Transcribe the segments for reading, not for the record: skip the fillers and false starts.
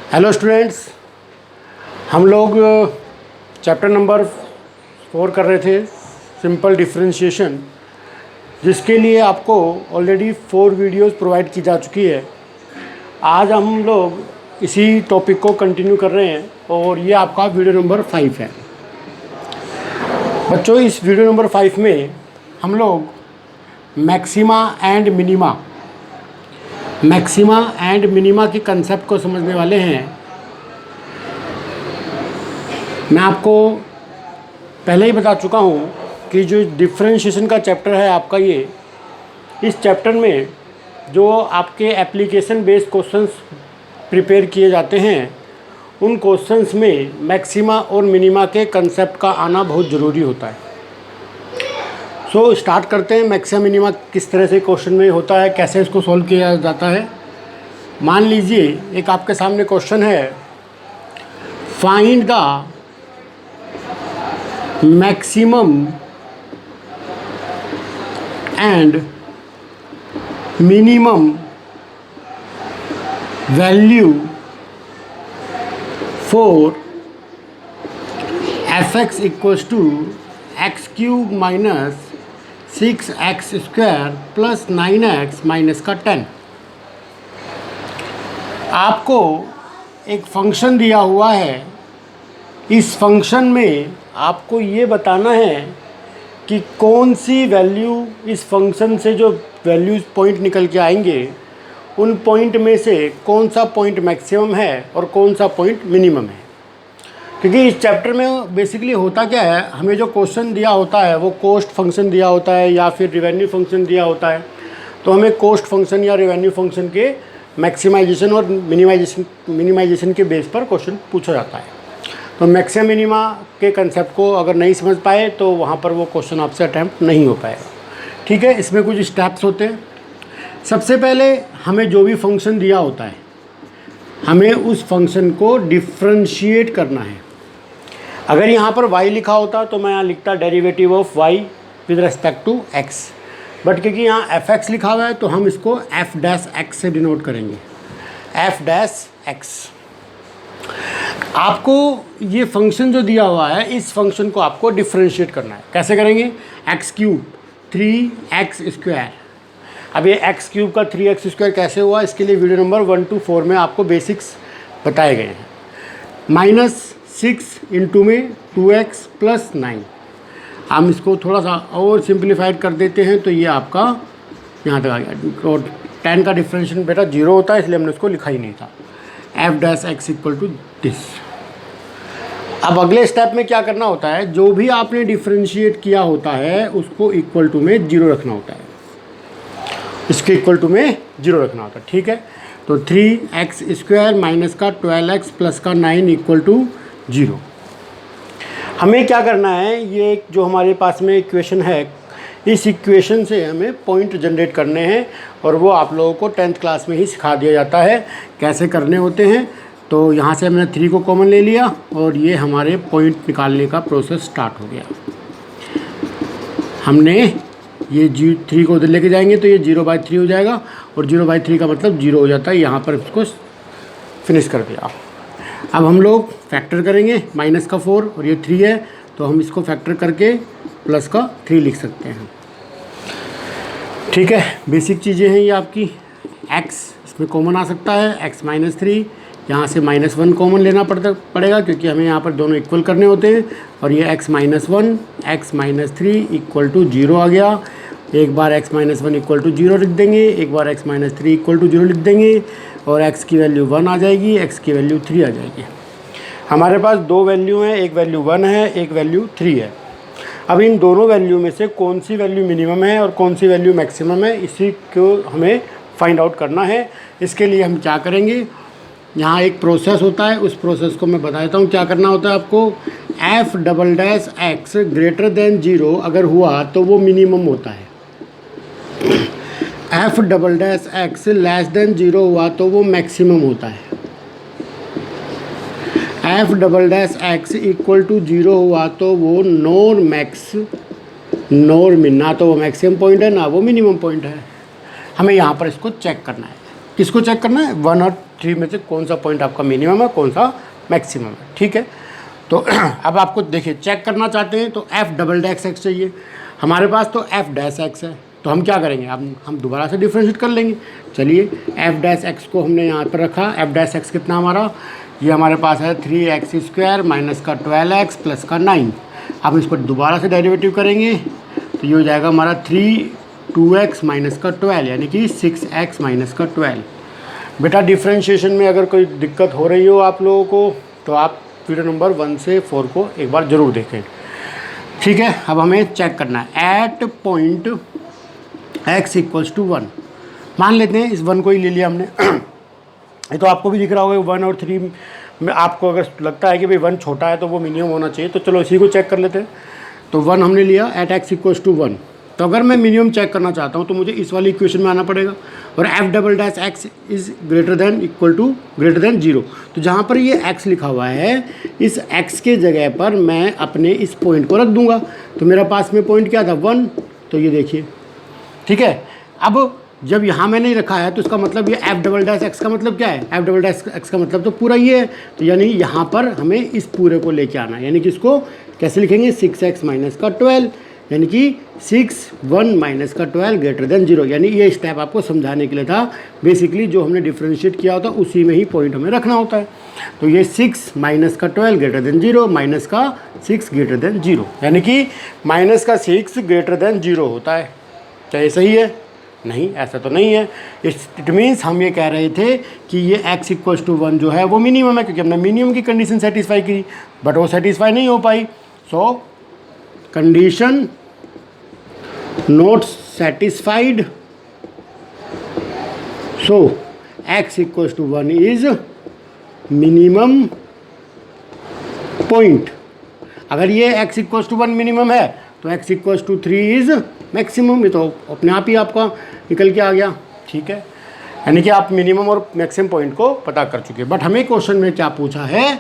Hello students, हम लोग chapter number 4 कर रहे थे, सिंपल डिफरेंशिएशन, जिसके लिए आपको ऑलरेडी 4 वीडियोस प्रोवाइड की जा चुकी है। आज हम लोग इसी टॉपिक को कंटिन्यू कर रहे हैं और ये आपका वीडियो नंबर 5 है। बच्चों, इस वीडियो नंबर 5 में हम लोग मैक्सिमा एंड मिनिमा की कंसेप्ट को समझने वाले हैं। मैं आपको पहले ही बता चुका हूँ कि जो डिफरेंशिएशन का चैप्टर है आपका, ये इस चैप्टर में जो आपके एप्लीकेशन बेस्ड क्वेश्चंस प्रिपेयर किए जाते हैं, उन क्वेश्चंस में मैक्सिमा और मिनिमा के कंसेप्ट का आना बहुत ज़रूरी होता है। सो स्टार्ट करते हैं। मैक्सिमा मिनिमा किस तरह से क्वेश्चन में होता है, कैसे इसको सॉल्व किया जाता है। मान लीजिए एक आपके सामने क्वेश्चन है, find the maximum and minimum value for f(x) equals to x cube minus 6x square plus 9x minus का 10। आपको एक फंक्शन दिया हुआ है। इस फंक्शन में आपको ये बताना है कि कौन सी वैल्यू, इस फंक्शन से जो वैल्यूज़ पॉइंट निकल के आएंगे, उन पॉइंट में से कौन सा पॉइंट मैक्सिमम है और कौन सा पॉइंट मिनिमम है। क्योंकि इस चैप्टर में बेसिकली होता क्या है, हमें जो क्वेश्चन दिया होता है वो कॉस्ट फंक्शन दिया होता है या फिर रिवेन्यू फंक्शन दिया होता है। तो हमें कॉस्ट फंक्शन या रिवेन्यू फंक्शन के मैक्सिमाइजेशन और मिनिमाइजेशन के बेस पर क्वेश्चन पूछा जाता है। तो मैक्सिमा मिनिमा के कंसेप्ट को अगर नहीं समझ पाए तो वहाँ पर वो क्वेश्चन आपसे अटैम्प्ट नहीं हो पाएगा। ठीक है, इसमें कुछ स्टेप्स होते हैं। सबसे पहले हमें जो भी फंक्शन दिया होता है, हमें उस फंक्शन को डिफ्रेंशिएट करना है। अगर यहाँ पर y लिखा होता तो मैं यहाँ लिखता derivative of y with respect to x, but क्योंकि यहाँ f(x) लिखा हुआ है तो हम इसको f'(x) से डिनोट करेंगे, f'(x). आपको ये फंक्शन जो दिया हुआ है, इस फंक्शन को आपको डिफ्रेंशिएट करना है। कैसे करेंगे? X cube 3x square. अब ये एक्स क्यूब का 3x स्क्वायर कैसे हुआ, इसके लिए वीडियो नंबर 1 to 4 में आपको बेसिक्स बताए गए हैं। -6 इंटू में 2x प्लस 9। हम इसको थोड़ा सा और सिंप्लीफाइड कर देते हैं तो ये आपका यहाँ तक आ गया। और 10 का डिफरेंशिएशन बेटा 0 होता है, इसलिए हमने उसको लिखा ही नहीं था। f'(x) equal to this. अब अगले स्टेप में क्या करना होता है, जो भी आपने डिफरेंशिएट किया होता है उसको इक्वल टू में 0 रखना होता है, इसके इक्वल टू में 0 रखना होता है। ठीक है, तो 3x स्क्वायर माइनस का 12x प्लस का 9 इक्वल टू 0। हमें क्या करना है, ये जो हमारे पास में इक्वेशन है, इस इक्वेशन से हमें पॉइंट जनरेट करने हैं और वो आप लोगों को 10th क्लास में ही सिखा दिया जाता है कैसे करने होते हैं। तो यहाँ से हमने 3 को कॉमन ले लिया और ये हमारे पॉइंट निकालने का प्रोसेस स्टार्ट हो गया। हमने ये 3 को उधर लेके जाएंगे तो ये 0/3 हो जाएगा और 0/3 का मतलब 0 हो जाता है। यहाँ पर इसको फिनिश कर दिया। अब हम लोग फैक्टर करेंगे, -4 और ये 3 है तो हम इसको फैक्टर करके प्लस का 3 लिख सकते हैं। ठीक है, बेसिक चीज़ें हैं ये आपकी। x इसमें कॉमन आ सकता है, x -3, यहाँ से -1 कॉमन लेना पड़ेगा क्योंकि हमें यहाँ पर दोनों इक्वल करने होते हैं। और ये x -1 x -3 इक्वल टू 0 आ गया। एक बार x -1 इक्वल टू 0 लिख देंगे, एक बार x -3 इक्वल टू 0 लिख देंगे और x की वैल्यू 1 आ जाएगी, x की वैल्यू 3 आ जाएगी। हमारे पास 2 वैल्यू हैं, एक वैल्यू 1 है, एक वैल्यू 3 है। अब इन दोनों वैल्यू में से कौन सी वैल्यू मिनिमम है और कौन सी वैल्यू मैक्सिमम है, इसी को हमें फाइंड आउट करना है। इसके लिए हम क्या करेंगे, यहाँ एक प्रोसेस होता है, उस प्रोसेस को मैं बता देता हूँ क्या करना होता है आपको। f'(x) ग्रेटर देन 0 अगर हुआ तो वो मिनिमम होता है, f'(x) लेस देन 0 हुआ तो वो मैक्सिमम होता है, f'(x) इक्वल टू 0 हुआ तो वो नॉर मिन, ना तो वो मैक्सिमम पॉइंट है ना वो मिनिमम पॉइंट है। हमें यहाँ पर इसको चेक करना है। किसको चेक करना है? 1 और 3 में से कौन सा पॉइंट आपका मिनिमम है, कौन सा मैक्सिमम है, ठीक है। तो अब आपको देखिए चेक करना चाहते हैं तो एफ डबल डैश एक्स चाहिए, हमारे पास तो एफ डैश एक्स है, तो हम क्या करेंगे, अब हम दोबारा से डिफ्रेंशिएट कर लेंगे। चलिए एफ डैश एक्स को हमने यहाँ पर रखा, एफ डैश एक्स कितना हमारा, ये हमारे पास है 3x² माइनस का 12x प्लस का 9। अब इसको दोबारा से डेरिवेटिव करेंगे तो ये हो जाएगा हमारा 2x माइनस का 12 यानी कि 6x माइनस का 12। बेटा डिफ्रेंशिएशन में अगर कोई दिक्कत हो रही हो आप लोगों को तो आप वीडियो नंबर 1 से 4 को एक बार ज़रूर देखें, ठीक है। अब हमें चेक करना है एट पॉइंट x = 1, मान लेते हैं इस 1 को ही ले लिया हमने ये तो आपको भी दिख रहा होगा 1 और 3 में, आपको अगर लगता है कि भाई 1 छोटा है तो वो मिनिमम होना चाहिए, तो चलो इसी को चेक कर लेते हैं। तो 1 हमने लिया एट x = 1, तो अगर मैं मिनिमम चेक करना चाहता हूँ तो मुझे इस वाली इक्वेशन में आना पड़ेगा, और F double dash x is greater than 0। तो जहाँ पर ये x लिखा हुआ है, इस x के जगह पर मैं अपने इस पॉइंट को रख दूंगा, तो मेरा पास में पॉइंट क्या था 1, तो ये देखिए, ठीक है। अब जब यहाँ मैंने रखा है तो इसका मतलब ये एफ डबल डैश एक्स का मतलब क्या है, एफ डबल डैश एक्स का मतलब तो पूरा ये है, तो यानी यहाँ पर हमें इस पूरे को लेके आना है, यानी कि इसको कैसे लिखेंगे 6x माइनस का 12, यानी कि 1 माइनस का 12 ग्रेटर देन 0, यानी ये स्टेप आपको समझाने के लिए था। बेसिकली जो हमने डिफ्रेंशिएट किया होता उसी में ही पॉइंट हमें रखना होता है। तो ये 6 माइनस का 12 ग्रेटर देन 0 माइनस का 6 ग्रेटर देन 0, यानी कि माइनस का 6 ग्रेटर देन 0 होता है। क्या ये सही है? नहीं, ऐसा तो नहीं है। इट मीन्स हम ये कह रहे थे कि ये x = 1 जो है वो मिनिमम है, क्योंकि हमने मिनिमम की कंडीशन सेटिस्फाई की, बट वो सेटिस्फाई नहीं हो पाई। So condition not satisfied, so x = 1 is minimum point. अगर ये x = 1 मिनिमम है तो x = 3 इज मैक्सिमम। ये तो अपने आप ही आपका निकल के आ गया, ठीक है। यानी कि आप मिनिमम और मैक्सिमम पॉइंट को पता कर चुके हैं। बट हमें क्वेश्चन में क्या पूछा है,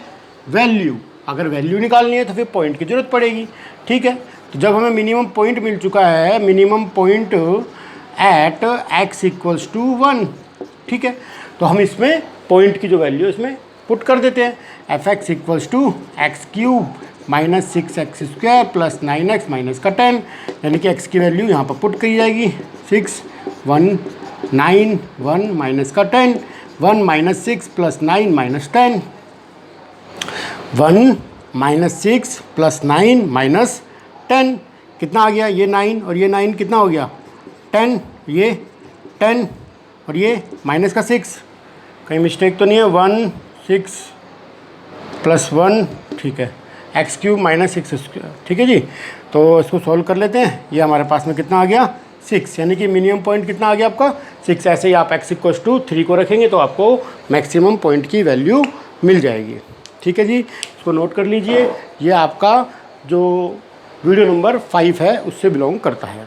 वैल्यू। अगर वैल्यू निकालनी है तो फिर पॉइंट की ज़रूरत पड़ेगी, ठीक है। तो जब हमें मिनिमम पॉइंट मिल चुका है, मिनिमम पॉइंट एट x = 1, ठीक है, तो हम इसमें पॉइंट की जो वैल्यू इसमें पुट कर देते हैं। fx = x³ minus 6x² plus 9x minus का 10, यानी कि x की वैल्यू यहाँ पर पुट करी जाएगी 6 1 9 1 माइनस का 10, 1 minus 6 plus 9 minus 10, 1 minus 6 plus 9 minus 10, कितना आ गया, ये 9 और ये 9 कितना हो गया 10, ये 10 और ये माइनस का 6, कहीं मिस्टेक तो नहीं है, 1 6 प्लस 1, ठीक है, x³ माइनस 6², ठीक है जी। तो इसको सॉल्व कर लेते हैं। ये हमारे पास में कितना आ गया 6, यानी कि मिनिमम पॉइंट कितना आ गया आपका 6। ऐसे ही आप x = 3 को रखेंगे तो आपको मैक्सिमम पॉइंट की वैल्यू मिल जाएगी, ठीक है जी। इसको नोट कर लीजिए, ये आपका जो वीडियो नंबर 5 है उससे बिलोंग करता है।